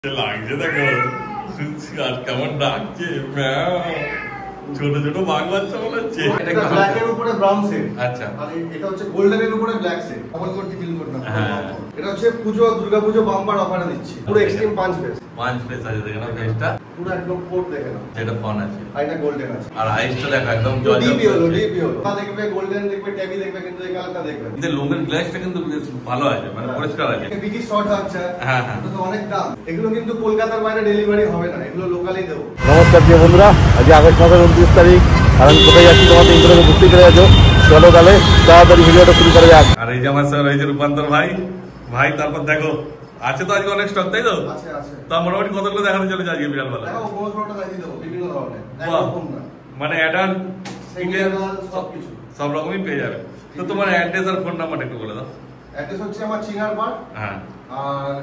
লাগছে দেখো আর কেমন ডাকছে ছোট ছোট বাঘ বাচ্চা মনে হচ্ছে। এটা ব্ল্যাক এর উপরে ব্রাউন শেড। আচ্ছা, আর এটা হচ্ছে গোল্ডেন এর উপরে black shade. Double coat টিপিল coat না। হ্যাঁ, এটা হচ্ছে দুর্গাপূজো বাম্পার অফারে দিচ্ছি। পুরো এক্সট্রিম পাঁচ ফেস আছে দেখেন ফেসটা পুরো একদম কোট দেখেন। যেটা ফন আছে আর এটা গোল্ডেন আছে। আর আইসটা দেখো একদম জল ডিপি হলো। তা দেখবে গোল্ডেন দেখবে ট্যাবি দেখবে, কিন্তু এই কালারটা দেখবে কিন্তু লুমের গ্লাসটা কিন্তু বেশ ভালো আছে, মানে পরিষ্কার আছে। বিটি শর্ট আছে। হ্যাঁ হ্যাঁ, এটা তো অনেক দাম। এগুলো কিন্তু কলকাতার বাইরে ডেলিভারি হবে না, এগুলো লোকালি দেবো। নমস্কার প্রিয় বন্ধুরা, আজ আগস্ট মাসের 29 তারিখ। আর আমি কোথায় যাচ্ছি তোমাদের ইন্টারভিউ বুঝতে পেরে গেছো। চলো তাহলে তাড়াতাড়ি ভিডিওটা শুরু করা যাক। আর এই যে আমার স্যার, এই যে রূপান্তর ভাই তারপর দেখো আছে তো আজকে অনেক স্টক, তাই তো? আছে আছে। তা মোটামুটি কতগুলো দেখাতে চলেছে আজকে বিরাট বেলা? দেখো কোন শর্টটা দেখিয়ে দেবো বিভিন্ন ধরনের। একদম না, মানে অ্যাডাল্ট সিঙ্গেল সবকিছু সব রকমই পেয়ে যাবে। তো তোমার অ্যাড্রেস আর ফোন নাম্বারটা একটু বলে দাও। অ্যাড্রেস হচ্ছে আমার চিনারপাড়। হ্যাঁ, আর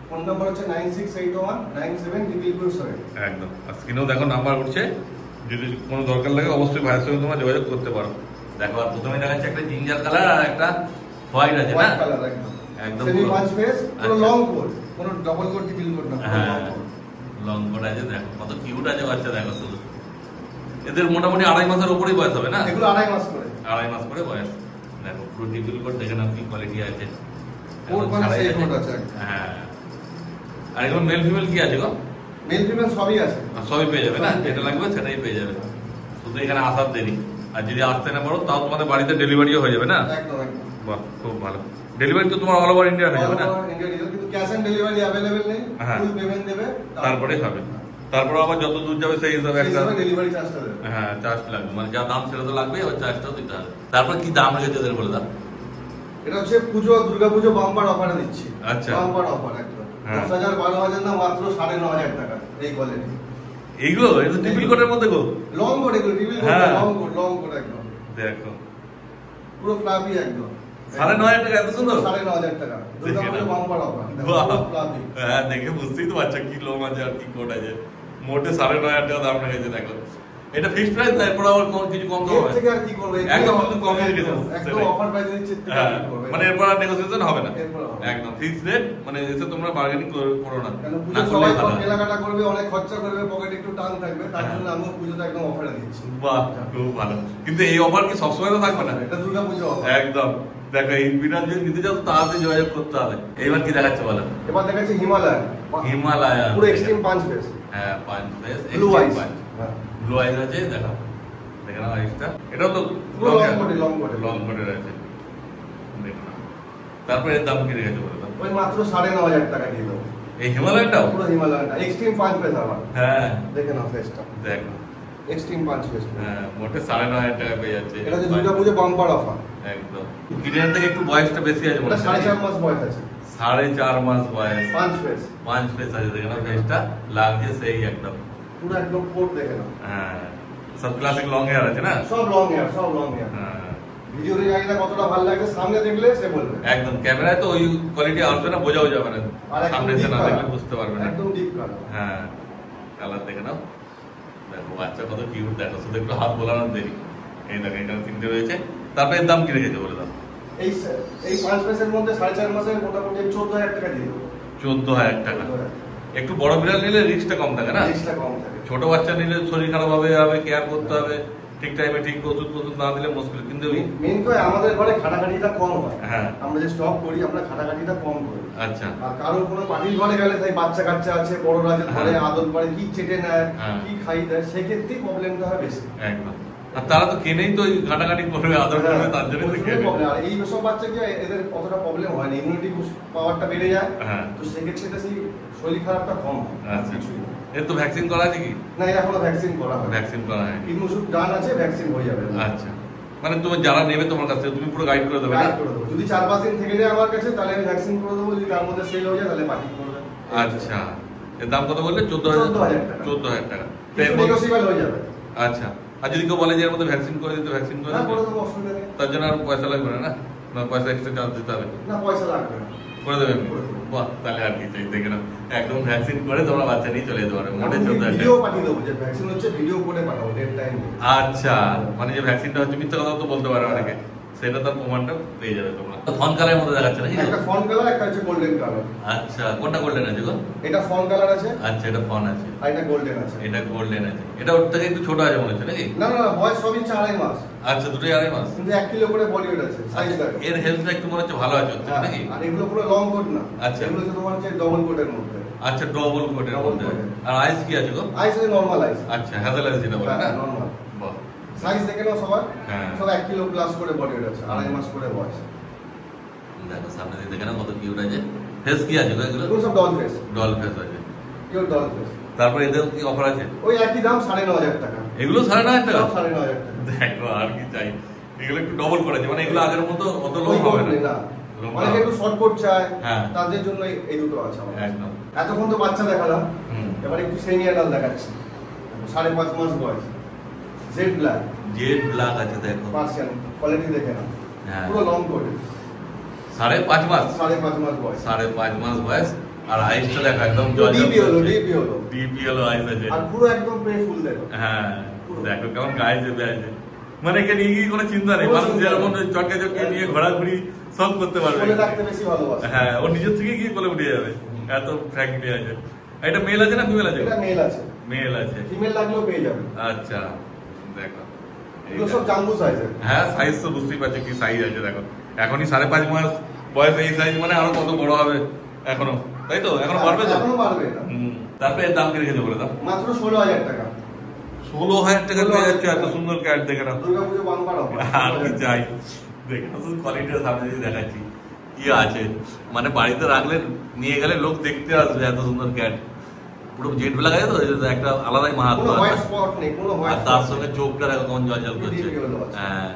ফোন নাম্বার হচ্ছে 96819777। একদম। আর স্ক্রিনেও দেখো নাম্বার উঠছে, যদি কোনো দরকার লাগে অবশ্যই ভাইয়ের সঙ্গে তোমার যোগাযোগ করতে পারো। দেখো আর প্রথমে দেখাচ্ছে একটা জিঞ্জার কালার আর একটা হোয়াইট আছে না? হোয়াইট কালার একদম সেমি পাঁচ ফেস, পুরো লং কোট, কোনো ডাবল কোট টিপিল কোট না। হ্যাঁ, লং কোট আছে। দেখো কত কিউট আছে বাচ্চা, দেখো শুধু। এদের মোটামুটি 2.5 মাসের উপরেই বয়স হবে না? এগুলো 2.5 মাস করে। 2.5 মাস করে বয়স। দেখো পুরো টিপিল কোট দেখে নাও কি কোয়ালিটি আছে। কোট মানে সেই কোট আছে। হ্যাঁ, আর এগুলো মেল ফিমেল কি আছে গো? মেল ফিমেল সবই আছে। সবই পেয়ে যাবে না, যেটা লাগবে সেটাই পেয়ে যাবে। শুধু এখানে আসার দেরি। আর যদি আসতে না পারো তাও তোমাদের বাড়িতে ডেলিভারিও হয়ে যাবে না? একদম একদম। বাহ, খুব ভালো। ডেলিভারি তো তোমার অল ওভার ইন্ডিয়া হয়ে যাবে না? কিন্তু ক্যাশ অন ডেলিভারি अवेलेबल নেই। ফুল পেমেন্ট দেবে, তারপরেই হবে। তারপর আবার যত দূর যাবে সেই হিসাবে একটা ডেলিভারি চার্জটা দেবে। হ্যাঁ, চার্জ লাগবে, মানে যা দাম সেটা তো লাগবে, আর চার্জটাও দিতে হবে। তারপর কি দাম রেখেছে এদের বলে দাও? এটা হচ্ছে দুর্গাপূজো বাম্পার অফারে দিচ্ছি। আচ্ছা, বাম্পার অফার একদম 10,000 12,000 না, মাত্র 9,500 টাকা। এই কোয়ালিটি এইগুলো এটা টিপিল কোটের মধ্যে গো, লং কোট। এগুলো টিপিল কোট, লং কোট একদম। দেখো পুরো ফ্লাফি একদম। 9,500 টাকা, এত সুন্দর। 9,500 টাকা দুর্গাপূজো বাম্পার অফার। ফ্লাফি। হ্যাঁ, দেখে বুঝতেই তো পারছো কি লোম আছে আর কি কোট আছে। মোটে 9,500 টাকা দাম রেখেছে। দেখো এটা ফিক্সড প্রাইস, তারপর আবার কোন কিছু কম হবে থেকে আর কি করবে? একদম কম রেখেছে, একদম অফার প্রাইস দিচ্ছে। মানে এরপর আর নেগোসিয়েশন হবে না, একদম ফিক্সড রেট। মানে এসে তোমরা বার্গেনিং করো না, না সবাই কেনাকাটা করবে, অনেক খরচা করবে, পকেটে একটু টান থাকবে, তার জন্য আমি পুজোতে একদম অফারে দিচ্ছি। বাহ, খুব ভালো। কিন্তু এই অফার কি সবসময় তো থাকবে না? এটা দুর্গাপূজো অফার একদম। দেখো এই বিনার যদি নিতে চাও তাড়াতাড়ি যোগাযোগ করতে হবে। এইবার কি দেখাচ্ছে বলো? এবার দেখাচ্ছি হিমালয়। পুরো এক্সট্রিম পাঁচ ফেস। হ্যাঁ, পাঁচ ফেস ব্লু আইস। ব্লু আইস আছে। দেখো দেখে নাও আইসটা, এটাও তো লং কোটের আছে। দেখো না, তারপরে এর দাম কি রেখেছে বলো তো? ওই মাত্র 9,500 টাকা দিয়ে দেবো। এই হিমালয়টাও পুরো হিমালয়টা এক্সট্রিম পাঁচ ফেস আবার। হ্যাঁ, দেখে নাও ফেসটা, দেখো এক্সট্রিম পাঁচ ফেস। হ্যাঁ, মোটে 9,500 টাকা পেয়ে যাচ্ছে। এটা হচ্ছে দুর্গাপূজো বাম্পার অফার একদম। কিডের থেকে একটু বয়সটা বেশি আছে মনে হয়। 4.5 মাস বয়স আছে। 4.5 মাস বয়স। পাঁচ ফেস আছে। দেখে নাও ফেসটা, লাগছে সেই একদম পুরো একদম কোট দেখে নাও। হ্যাঁ, সব ক্লাসিক লং হেয়ার আছে না? সব লং হেয়ার। হ্যাঁ, ভিডিওতে জানি না কতটা ভালো লাগে, সামনে দেখলে সে বলবে। একদম ক্যামেরায় তো ওই কোয়ালিটি আসবে না, বোঝাও যাবে না, সামনে এসে না দেখলে বুঝতে পারবে না। একদম ডিপ কালার। হ্যাঁ, কালার দেখে নাও। দেখো বাচ্চা কত কিউট, দেখো শুধু একটু হাত বোলানোর দেরি। এই দেখো এটা তিনটে রয়েছে। তারপরে এর দাম কি রেখেছে বলে দাও? এই পাঁচ মাসের মধ্যে 4.5 মাসের মোটামুটি 14,000 টাকা দিয়ে দেবো। 14,000 টাকা। একটু বড় বিড়াল নিলে রিস্কটা কম থাকে না? রিস্কটা কম থাকে। ছোট বাচ্চা নিলে শরীর খারাপ হবে, কেয়ার করতে হবে, ঠিক টাইমে ঠিক ওষুধ না দিলে মুশকিল। কিন্তু মেইন করে আমাদের ঘরে খাটাখাটিটা কম হয়। হ্যাঁ, আমরা যে স্টক করি আমরা খাটাখাটিটা কম করি। আচ্ছা। আর কারোর কোনো পার্টির ঘরে গেলে তাই বাচ্চা কাচ্চা আছে, বড়রা যে ঘরে আদর করে, কি চেটে নেয়, কি খাই দেয়, সেক্ষেত্রেই প্রবলেমটা হয় বেশি। একদম। আর তারা তো কেনেই তো ঘাটাঘাটি করবে, আদর করবে, তার জন্য তো কেনে। আর এই সব বাচ্চাকে এদের অতটা প্রবলেম হয় না, ইমিউনিটি পাওয়ারটা বেড়ে যায়। তো সেক্ষেত্রে এটা সেই শরীর খারাপটা কম হয়। আচ্ছা, এর তো ভ্যাকসিন করা আছে কি? না, এটা এখনো ভ্যাকসিন করা হয়। ভ্যাকসিন করা হয়। ইমিউন ডান আছে, ভ্যাকসিন হয়ে যাবে। আচ্ছা, মানে তুমি যারা নেবে তোমার কাছে তুমি পুরো গাইড করে দেবে না? যদি 4-5 দিন থেকে যায় আমার কাছে তাহলে আমি ভ্যাকসিন করে দেবো, যদি তার মধ্যে সেল হয়ে যায় তাহলে পাঠিয়ে করবে। আচ্ছা, এর দাম কত বললে? 14,000 টাকা। 14,000 টাকা নেগোশিয়েবল হয়ে যাবে। আচ্ছা, আর যদি কেউ বলে যে এর মধ্যে ভ্যাকসিন করে দিতে, ভ্যাকসিন করে দিতে, তার জন্য আর পয়সা লাগবে না? না, পয়সা এক্সট্রা চার্জ দিতে হবে? না, পয়সা লাগবে না, করে দেবেন। বাহ, তাহলে আর কি চাই? দেখে নাও, একদম ভ্যাকসিন করে তোমরা বাচ্চা নিয়ে চলে যেতে পারবে। মোটে 14,000 ভিডিও পাঠিয়ে দেবো, যে ভ্যাকসিন হচ্ছে ভিডিও করে পাঠাবো, ডেট টাইম। আচ্ছা, মানে যে ভ্যাকসিনটা হচ্ছে মিথ্যা কথা তো বলতে পারে অনেকে, সেটা তার প্রমাণটা পেয়ে যাবে তোমরা। ফন কালারের মধ্যে দেখাচ্ছে নাকি? একটা ফন কালার, একটা হচ্ছে গোল্ডেন কালার। আচ্ছা, কোনটা গোল্ডেন আছে গো? এটা ফন কালার আছে। আচ্ছা, এটা ফন আছে আর এটা গোল্ডেন আছে। এটা গোল্ডেন আছে। এটা ওর থেকে একটু ছোট আছে মনে হচ্ছে নাকি? না না, বয়স সবই 4.5 মাস। আচ্ছা, দুটোই 2.5 মাস, কিন্তু 1 কিলো করে বডি ওয়েট আছে। সাইজ দেখো। এর হেলথটা একটু মনে হচ্ছে ভালো আছে নাকি? আর এগুলো পুরো লং কোট না। আচ্ছা, এগুলো হচ্ছে তোমার হচ্ছে ডবল কোটের মধ্যে। আচ্ছা, ডবল কোটের মধ্যে। আর আইস কি আছে গো? আইস আছে নরমাল আইস। আচ্ছা, হ্যাজেল আইস যেটা বলে না? নরমাল। বাহ, সাইজ দেখে নাও সবার। হ্যাঁ, সব 1 কিলো প্লাস করে বডি ওয়েট আছে। 2.5 মাস করে বয়স। দেখো সামনে দিয়ে দেখে না কত কিউট আছে। ফেস কি আছে গো এগুলো? এগুলো সব ডল ফেস। ডল ফেস আছে। Pure doll face. তারপর এদের কি অফার আছে? ওই একই দাম 9,500 টাকা। এগুলো 9,500 টাকা? সব 9,500 টাকা। দেখো আর কি চাই। এগুলো একটু ডবল করেছে, মানে এগুলো আগের মতো অত লং হবে না। অনেকে একটু শর্ট কোট চায়, হ্যাঁ, তাদের জন্য এই দুটো আছে আমাদের। একদম। এতক্ষণ তো বাচ্চা দেখালাম, এবার একটু সেমি অ্যাডাল্ট দেখাচ্ছি। 5.5 মাস বয়স, জেড ব্ল্যাক। জেড ব্ল্যাক আছে দেখো, পার্সিয়ান কোয়ালিটি দেখে না, হ্যাঁ, পুরো লং কোট। 5.5 মাস, 5.5 মাস বয়স, 5.5 মাস বয়স। আর আইসটা দেখো একদম ডিপি হলো, ডিপি হলো, ডিপি হলো আইস আছে। আর পুরো একদম প্রে ফুল দেখো। হ্যাঁ, দেখো কেমন গায়ে চেপে আছে। মানে এখানে নিয়ে কোনো চিন্তা নেই, মানুষ যেরকম চটকে চটকে নিয়ে ঘোরাঘুরি সব করতে পারবে। কোলে থাকতে বেশি ভালোবাসে। হ্যাঁ, ও নিজের থেকে গিয়ে কোলে উঠে যাবে, এত ফ্র্যাঙ্কলি আছে। এটা মেল আছে না ফিমেল আছে? এটা মেল আছে। মেল আছে, ফিমেল লাগলেও পেয়ে যাবে। আচ্ছা, দেখো এগুলো সব জাম্বো সাইজের। হ্যাঁ, সাইজ তো বুঝতেই পারছো কি সাইজ আছে। দেখো এখনই 5.5 মাস বয়স, এই সাইজ মানে আরো কত বড় হবে এখনো, তাই তো? এখনো বাড়বে তো? এখনো বাড়বে। তারপরে এর দাম কি রেখেছে বলে দাও? মাত্র 16,000 টাকা। 16,000 টাকা পেয়ে যাচ্ছে এত সুন্দর ক্যাট। দেখে নাও, দুর্গাপুজো বাম্পার অফার। আর কি চাই। দেখে নাও শুধু কোয়ালিটির সামনে দিয়ে দেখাচ্ছি কি আছে। মানে বাড়িতে রাখলে, নিয়ে গেলে লোক দেখতে আসবে এত সুন্দর ক্যাট। পুরো জেড ব্ল্যাক আছে তো, একটা আলাদাই মাহাত্ম্য কোনো আছে। হোয়াইট স্পট নেই, কোনো আর হোয়াইট তার সঙ্গে চোখটা দেখো কেমন জল করছে। হ্যাঁ,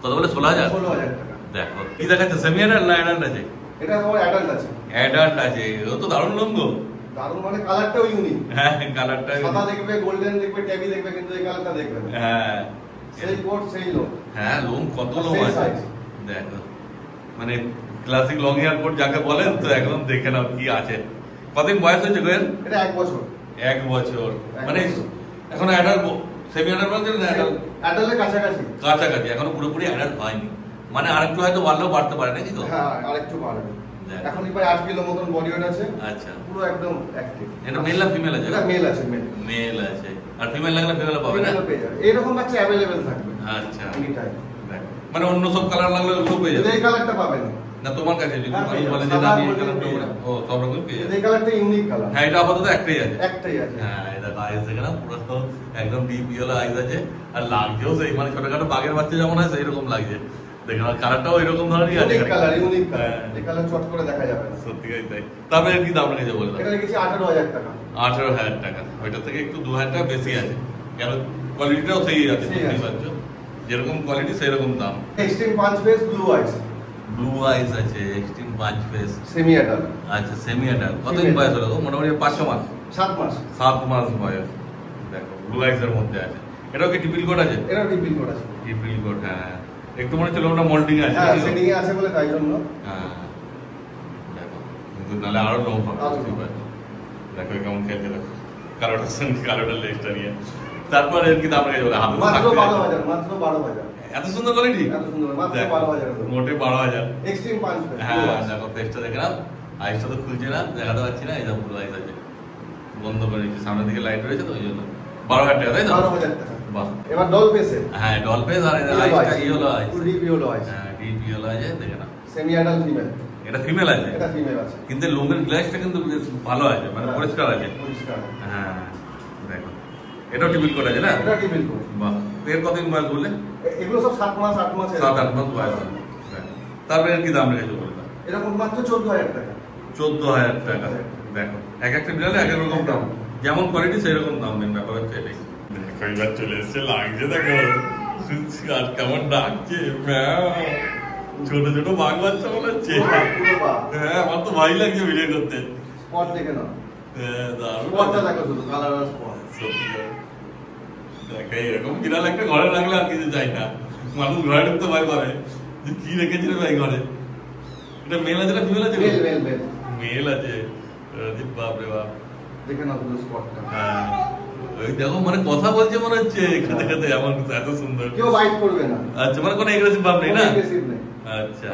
কত বলে? 16,000? 16,000 টাকা। দেখো কি দেখাচ্ছে, সেমি অ্যাডাল্ট না অ্যাডাল্ট আছে? এটা তোমার অ্যাডাল্ট আছে। অ্যাডাল্ট আছে, ও তো দারুণ লম্ব। দারুণ, মানে কালারটাও ইউনিক। হ্যাঁ, কালারটা সাদা দেখবে, গোল্ডেন দেখবে, ট্যাবি দেখবে, কিন্তু এই কালারটা দেখবে না। হ্যাঁ, সেই কোট সেই লোক। হ্যাঁ, লোম কত লোম সেই আছে size। দেখো। মানে ক্লাসিক লং হেয়ার কোট যাকে বলেন, তো একদম দেখে নাও কি আছে। কতদিন বয়স হয়েছে গোয়েল? এটা 1 বছর। 1 বছর। মানে এখন অ্যাডাল্ট, সেমি অ্যাডাল্ট বলতে না, অ্যাডাল্টের কাছাকাছি। কাছাকাছি, এখনো পুরোপুরি অ্যাডাল্ট হয়নি। মানে আরেকটু হয়তো বাড়লেও বাড়তে পারে নাকি তো? হ্যাঁ, আরেকটু বাড়বে। এখন প্রায় 8 কিলো মতন বডি ওয়েট আছে। আচ্ছা, পুরো একদম অ্যাক্টিভ। এটা মেল না ফিমেল আছে? এটা মেল আছে, মেল। মেল আছে। আর ফিমেল লাগলে ফিমেল পাবে না? ফিমেল পেয়ে যাবে। এরকম বাচ্চা अवेलेबल থাকবে। আচ্ছা, এনি টাইম। দেখো মানে অন্য সব কালার লাগলে ওগুলো পেয়ে যাবে। এই কালারটা পাবেন না। না তোমার কাছে যদি হ্যাঁ, মানুষ বলে যে না আমি এই কালারটা বলে, ও সব রকম পেয়ে যাবে। এই কালারটা ইউনিক কালার। হ্যাঁ, এটা আপাতত একটাই আছে। একটাই আছে। হ্যাঁ, এটা আইস দেখে না, পুরো একদম ডিপ ইয়েলো আইস আছে। আর লাগছেও সেই, মানে ছোটখাটো বাঘের বাচ্চা যেমন হয় সেই রকম লাগছে। দেখে না, কালারটাও এরকম ধরনেরই আছে। Unique colour, unique colour. হ্যাঁ। এই কালার চট করে দেখা যাবে না। সত্যি তাই। তারপরে কি দাম রেখেছে বলে দাও? এটা রেখেছি 18,000 টাকা। 18,000 টাকা। ওইটা থেকে একটু 2,000 টাকা বেশি আছে, কেন কোয়ালিটিটাও সেই আছে, বুঝতেই পারছো। যেরকম কোয়ালিটি সেই রকম দাম। এক্সট্রিম পাঁচ ফেস ব্লু আইস। ব্লু আইস আছে, এক্সট্রিম 5 ফেস। Semi adult. আচ্ছা, সেমি অ্যাডাল্ট। কতদিন বয়স হলো? মোটামুটি 5-6 মাস। 7 মাস। 7 মাস বয়স। দেখো ব্লু আইস এর মধ্যে আছে। এটাও কি টিপিল কোড আছে? এটাও টিপিল কোড আছে। টিপিল কোড, হ্যাঁ। একটু মনে হচ্ছে লোমটা মোল্ডিং আছে। হ্যাঁ, সেটিং এ আছে বলে তাই জন্য। হ্যাঁ, দেখো কিন্তু নালে আরো লোম হবে, বুঝতে পারছো। দেখো কেমন খেলছে, দেখো কালোটার সঙ্গে কালোটার লেজটা নিয়ে। তারপর এর কি দাম রেখেছে বলে? হাতে মাত্র 12,000, মাত্র 12,000। এত সুন্দর কোয়ালিটি? এত সুন্দর, মাত্র 12,000। মোটে 12,000। এক্সট্রিম পাঁচ ফেস। হ্যাঁ, দেখো ফেসটা দেখে নাও। আইসটা তো খুলছে না, দেখাতে পাচ্ছি না। এই যে ব্লু আইস আছে, বন্ধ করে দিচ্ছি, সামনের দিকে লাইট রয়েছে তো ওই জন্য। 12,000 টাকা, তাই তো? 12,000 টাকা। বাহ। এবার ডল ফেসে। হ্যাঁ, ডল ফেস। আর আইসটা yellow eyes. Deep yellow eyes. হ্যাঁ, ডিপ ইয়েলো আছে, দেখে নাও। Semi adult female. এটা ফিমেল আছে? এটা ফিমেল আছে। কিন্তু লোমের গ্লাসটা কিন্তু বেশ ভালো আছে, মানে পরিষ্কার আছে। পরিষ্কার। হ্যাঁ, দেখো এটাও টিপিল কোড আছে না? এটা টিপিল কোড। বাহ। এর কতদিন বয়স বললে? এগুলো সব 7 মাস 8 মাস। 7-8 মাস বয়স। তারপরে এর কি দাম রেখেছে বলে দাও? এরকম মাত্র 14,000 টাকা। 14,000 টাকা। দেখো এক একটা বিড়ালে এক এক রকম দাম, যেমন কোয়ালিটি সেই রকম দাম। মেন ব্যাপার হচ্ছে এটাই। দেখো এবার চলে এসছে, লাগছে দেখো আর কেমন ডাকছে, ছোট ছোট বাঘ বাচ্চা মনে হচ্ছে। হ্যাঁ, আমার তো ভাই লাগছে ভিডিও করতে। স্পট দেখে নাও। হ্যাঁ, দারুণ। স্পটটা দেখো, শুধু কালার আর স্পট। দেখো এরকম বিড়াল একটা ঘরে রাখলে আর কিছু চাই না। মানুষ ঘরে ঢুকতে ভয় করে যে কি রেখেছিল ভাই ঘরে। এটা মেল আছে না ফিমেল আছে? Mail, mail, mail. মেল আছে। বাপ রে বাপ। দেখে নাও শুধু স্পটটা। হ্যাঁ, ওই দেখো মানে কথা বলছে মনে হচ্ছে খেতে খেতে, এমন এত সুন্দর। কেউ বাইট করবে না। আচ্ছা মানে কোনো এগ্রেসিভ ভাব নেই না? এগ্রেসিভ নেই। আচ্ছা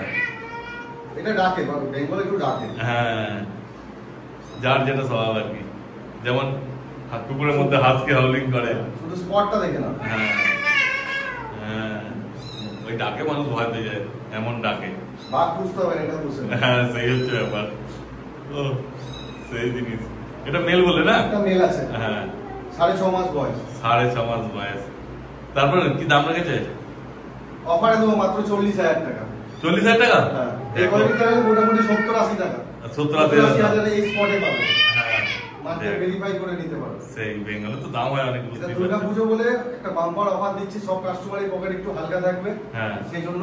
এটা ডাকে, বেঙ্গল একটু ডাকে। হ্যাঁ, যার যেটা স্বভাব আর কি, যেমন কুকুরের মধ্যে হাসকে হাউলিং করে, শুধু স্পটটা দেখে না। হ্যাঁ হ্যাঁ, ওই ডাকে মানুষ ভয় পেয়ে যায়, এমন ডাকে। বাঘ বুঝতে হবে না, এটা বুঝতে হবে। হ্যাঁ সেই হচ্ছে ব্যাপার। ও সেই জিনিস। এটা মেল বলে না? একটা মেল আছে। হ্যাঁ 6.5 মাস বয়স। 6.5 মাস বয়স। তারপর কি দাম রেখেছে? অফারে দেবো মাত্র 40,000 টাকা। 40,000 টাকা? হ্যাঁ, এই কোয়ালিটিটা মোটামুটি 70-80 টাকা। 70-80 এই স্পটে পাবে। হ্যাঁ, মার্কেট ভেরিফাই করে নিতে পারবে। সেই বেঙ্গলে তো দাম হয় অনেক। এটা দুর্গাপুজো বলে একটা বাম্পার অফার দিচ্ছি, সব কাস্টমারের পকেট একটু হালকা থাকবে। হ্যাঁ, সেই জন্য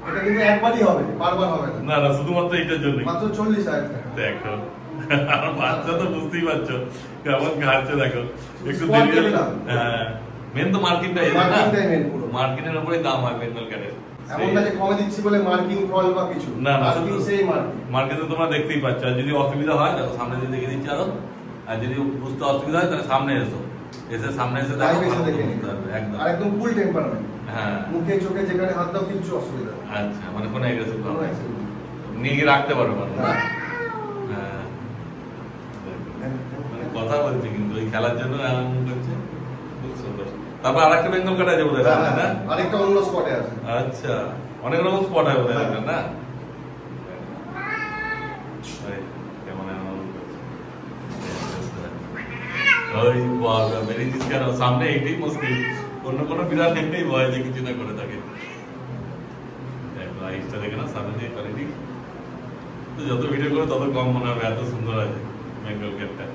এটা কিন্তু একবারই হবে, বারবার হবে না। না না, শুধুমাত্র এটার জন্য মাত্র 40,000 টাকা। দেখো আর বাচ্চা তো বুঝতেই পারছো কেমন খাচ্ছে, দেখো একটু Spot দেরি হলে। দিলাম। হ্যাঁ, মেন তো মার্কেটটাই না, মার্কেটটাই মেন পুরো। মার্কেটের উপরেই দাম হয় বেঙ্গল ক্যাটের। এমন না যে কমে দিচ্ছি বলে মার্কিং ফল বা কিছু না না, মার্কিং সেই মার্কিং। মার্কেটে তোমরা দেখতেই পাচ্ছ। আর যদি অসুবিধা হয় দেখো সামনে দিয়ে দেখে দিচ্ছি আরো, আর যদি বুঝতে অসুবিধা হয় তাহলে সামনে এসো, এসে সামনে এসে দেখো, লাইভ এসে দেখে নিতে বুঝতে পারবে একদম। আর একদম কুল টেম্পারমেন্ট। হ্যাঁ, মুখে চোখে যেখানে হাত দাও কিছু অসুবিধা নেই। আচ্ছা মানে কোনো এগ্রেসিভ কোনো হবে accident নেই। নিয়ে গিয়ে রাখতে পারো মানে। হ্যাঁ। হ্যাঁ, মানে কথা বলছে কিন্তু ওই খেলার জন্য আরাম করছে, খুব সুন্দর। তারপর আরেকটা বেঙ্গল কাট আছে বোধ হয় না? আরেকটা অন্য স্পটে আছে। আচ্ছা, অনেক রকম স্পট হয় বোধ হয় না? কেমন আনন্দ করছে। ওই বাবা বেরিয়েছিস কেন? সামনে এইটাই মুশকিল, অন্য কোনো বিরাট নেই ভয় যে কিছু না করে থাকে। দেখো আইসটা দেখে না সামনে দিয়ে কোয়ালিটি, তো যত ভিডিও করে তত কম মনে হবে, এত সুন্দর আছে বেঙ্গল ক্যাটটা।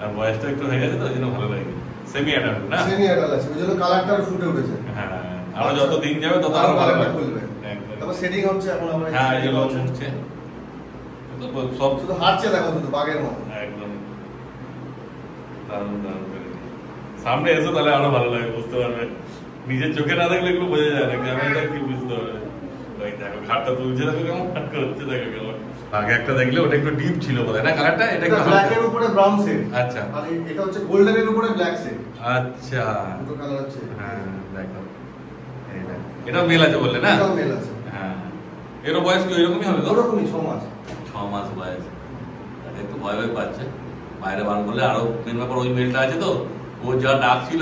আর বয়সটা একটু হয়ে গেছে তো ওই জন্য ভালো লাগে। সেমি অ্যাডাল্ট না? সেমি অ্যাডাল্ট আছে, ওই জন্য কালারটা ফুটে উঠেছে। হ্যাঁ, আরো যত দিন যাবে তত আরো ভালো কালারটা লাগবে। খুলবে। একদম। তারপর সেটিং হচ্ছে এখন আমরা। হ্যাঁ, এই যে লোম উঠছে, তো সব শুধু হাঁটছে দেখো, শুধু বাঘের মতো। একদম দারুণ দারুণ করে। সামনে এসো তাহলে আরো ভালো লাগে, বুঝতে পারবে। নিজের চোখে না দেখলে এগুলো বোঝা যায় না, ক্যামেরাটা কি বুঝতে পারবে। ওই দেখো ঘাটটা তুলছে, দেখো কেমন হাট করছে, দেখো কেমন। আগে একটা দেখলে ওটা একটু ডিপ ছিল বোধহয় না কালারটা? এটা একটু ব্ল্যাক এর উপরে ব্রাউন শেড। আচ্ছা, আর এটা হচ্ছে গোল্ডেন এর উপরে ব্ল্যাক শেড। আচ্ছা দুটো কালার আছে। হ্যাঁ দেখো, এটা মেল আছে বললে না? এটাও মেল আছে। হ্যাঁ, এর বয়স কি ওইরকমই হবে? ওরকমই 6 মাস। 6 মাস বয়স। একটু ভয় ভয় পাচ্ছে, বাইরে বার করলে আরো মেন ব্যাপার ওই মেলটা আছে তো, ও যা ডাক ছিল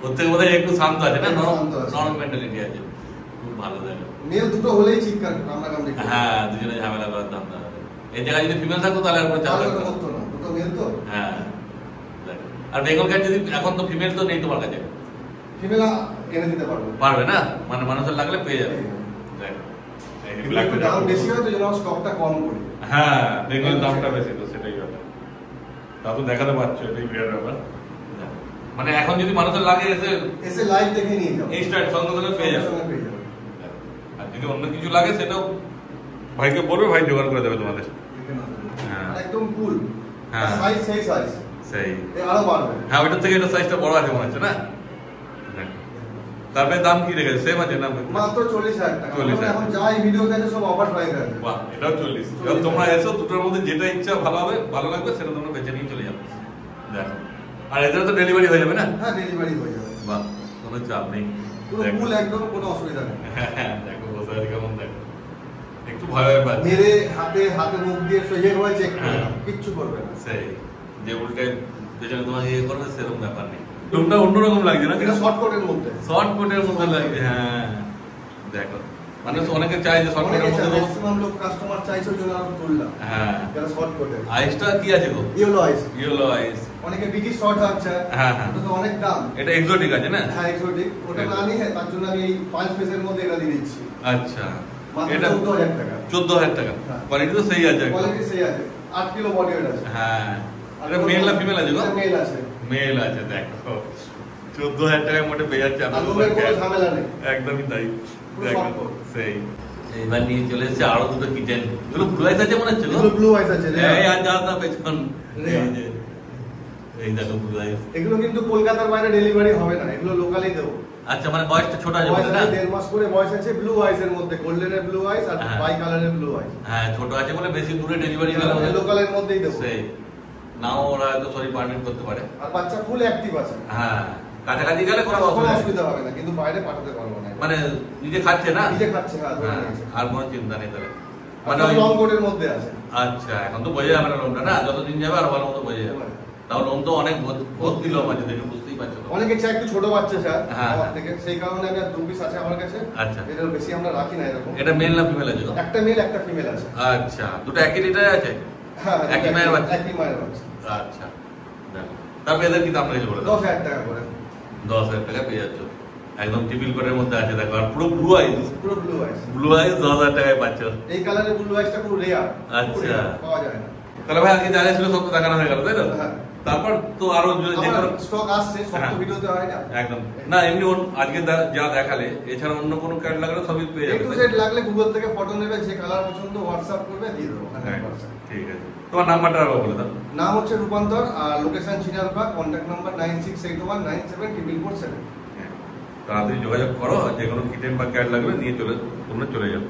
ওর থেকে বোধহয় একটু শান্ত আছে না, নরম মেন্টালিটি আছে, খুব ভালো দেখো। মেল দুটো হলেই চিৎকার কামড়াকামড়ি করে। হ্যাঁ, দুজনে ঝামেলা করার দাম না। এই জায়গায় যদি ফিমেল থাকতো তাহলে আর কোনো চাপ থাকতো না। হতো না, দুটো মেল তো। হ্যাঁ, আর বেঙ্গল ক্যাট যদি এখন তো ফিমেল তো নেই তোমার কাছে, ফিমেল এনে দিতে পারবো। পারবে না? মানে মানুষের লাগলে পেয়ে যাবে। দেখো এই যে ব্ল্যাক দাম বেশি হয় তো জন্য স্টকটা কম করি। হ্যাঁ, বেঙ্গলের দামটা বেশি তো, সেটাই ব্যাপার। তা তো দেখাতে পারছো, এটাই বিরাট ব্যাপার। মানে এখন যদি মানুষের লাগে এসে লাইভ দেখে নিয়ে যাও, ইনস্ট্যান্ট সঙ্গে সঙ্গে পেয়ে যাবে। সঙ্গে পেয়ে যাবে। আর যদি অন্য কিছু লাগে সেটাও ভাইকে বলবে, ভাই জোগাড় করে দেবে তোমাদের। হ্যাঁ। আর একদম কুল। হ্যাঁ। সাইজ সেই সাইজ। সেই আরো বাড়বে। হ্যাঁ, ওইটার থেকে এটা সাইজটা বড় আছে মনে হচ্ছে না? তারপরে দাম কি রেখেছে? সেম আছে না? মাত্র 40,000 টাকা। 40,000 এখন যাই ভিডিও কাছে সব অফার প্রাইস আছে। বাহ, এটাও 40। এবার তোমরা এসো, দুটোর মধ্যে যেটা ইচ্ছা ভালো হবে, ভালো লাগবে সেটা তোমরা বেছে নিয়ে চলে যাবে। দেখো, আর এদের তো ডেলিভারি হয়ে যাবে না? হ্যাঁ, ডেলিভারি হয়ে যাবে। বাহ, কোনো চাপ নেই। পুরো ফুল একদম, কোনো অসুবিধা নেই। হ্যাঁ, দেখো বসে আছে কেমন, দেখো একটু ভয় ভয় পাচ্ছে। মেরে হাতে মুখ দিয়ে সোজা করে চেক করে হ্যাঁ। কিচ্ছু করবে না। সেই যে উল্টে পেছনে তোমাকে ইয়ে করবে সেরকম ব্যাপার নেই। টুকটা অন্যরকম লাগছে না? এটা শর্টকাটের মধ্যে। শর্টকাটের মধ্যে লাগছে। হ্যাঁ, দেখো মানুষ অনেকে চায় যে শর্টকাটের মধ্যে। ম্যাক্সিমাম লোক কাস্টমার চাইছে ওই জন্য আমরা তুললাম। হ্যাঁ, যারা শর্টকাটে। আইসটা কি আছে গো? ইয়েলো আইস। ইয়েলো আইস। অনেকে বিটি শর্ট আছে। হ্যাঁ হ্যাঁ, ওটা তো অনেক দাম। এটা এক্সোটিক আছে না? হ্যাঁ, এক্সোটিক। ওটা না নিয়ে তার জন্য আমি 5 পিসের মধ্যে এটা দিয়ে দিচ্ছি। আচ্ছা, মাত্র এটা 14,000 টাকা। 14,000 টাকা। হ্যাঁ। কোয়ালিটি তো সেই আছে একদম। কোয়ালিটি সেই আছে। 8 কিলো বডি ওয়েট আছে। হ্যাঁ, এটা মেল না ফিমেল আছে গো? এটা মেল আছে। মেল আছে। দেখো 14,000 টাকায় মোটে পেয়ে যাচ্ছে। আলুমের কোনো ঝামেলা নেই। একদমই তাই। পুরো দেখো শর্ট। সেই এইবার নিয়ে চলে এসেছে আরো দুটো কিচেন। এগুলো ব্লু আইস আছে মনে হচ্ছে গো? এগুলো ব্লু আইস আছে। এই আর যাস না পেছন। এই যে এই দেখো ব্লু আইস। এগুলো কিন্তু কলকাতার বাইরে ডেলিভারি হবে না, এগুলো লোকালি দেবো। আচ্ছা, মানে বয়সটা ছোট আছে বয়স বলে না? আছে 1.5 মাস করে বয়স আছে। ব্লু আইস এর মধ্যে গোল্ডেনের ব্লু আইস আর হ্যাঁ। বাই কালারের ব্লু আইস। হ্যাঁ, ছোট আছে বলে বেশি দূরে ডেলিভারি গেলে লোকালের মধ্যেই দেবো। সেই নাও ওরা হয়তো শরীর পারমিট করতে পারে। আর বাচ্চা ফুল অ্যাক্টিভ আছে। হ্যাঁ, কাছাকাছি গেলে কোনো অসুবিধা হবে না, কিন্তু বাইরে পাঠাতে পারবো না। মানে নিজে খাচ্ছে না? নিজে খাচ্ছে, হ্যাঁ। আর কোনো চিন্তা নেই তাহলে। মানে লং কোটের মধ্যে আছে। আচ্ছা, এখন তো বোঝা যাবে না লোমটা, না যতদিন যাবে আর ভালো মতো বোঝা যাবে। তাও লোম তো অনেক ভর্তি লোম আছে, দেখে বুঝতেই পারছো। অনেকে চায় একটু ছোট বাচ্চা স্যার আমার থেকে, সেই কারণে আমি 2 পিস আছে আমার কাছে। আচ্ছা, এটার বেশি আমরা রাখি না এরকম। এটা মেল না ফিমেল আছে? একটা মেল একটা ফিমেল আছে। আচ্ছা, দুটো একই লিটারে আছে? হ্যাঁ, একই মায়ের বাচ্চা? একই মায়ের বাচ্চা। আচ্ছা, দেখো তারপরে এদের কি দাম রেখেছে বলে? 10,000 টাকা করে। 10,000 টাকা পেয়ে যাচ্ছ, একদম টিপিল কোটের মধ্যে আছে। দেখো, আর পুরো ব্লু আইস। পুরো ব্লু আইস। ব্লু আইস 10,000 টাকায় পাচ্ছ। এই কালারের ব্লু আইসটা খুব রেয়ার। আচ্ছা, পাওয়া যায় না। তাহলে ভাই আজকে যা যা ছিল সব তো দেখানো হয়ে গেল, তাই তো? হ্যাঁ। তারপর তো আরো যে কোনো স্টক আসছে, সব তো ভিডিওতে হয় না। একদম না, এমনি আজকে যা দেখালে এছাড়া অন্য কোনো কার্ড লাগলে সবই পেয়ে যাবে। একটু সেট লাগলে গুগল থেকে ফটো নেবে, যে কালার পছন্দ হোয়াটসঅ্যাপ করবে, দিয়ে দেবো। ঠিক আছে, তোমার নাম্বারটা আরো বলে দাও। নাম হচ্ছে রূপান্তর, আর লোকেশন চিনারবাগ, কন্ট্যাক্ট নাম্বার 9681974447। তাড়াতাড়ি যোগাযোগ করো, যে কোনো কিটেন বা ক্যাট লাগবে নিয়ে তোমরা চলে যাও।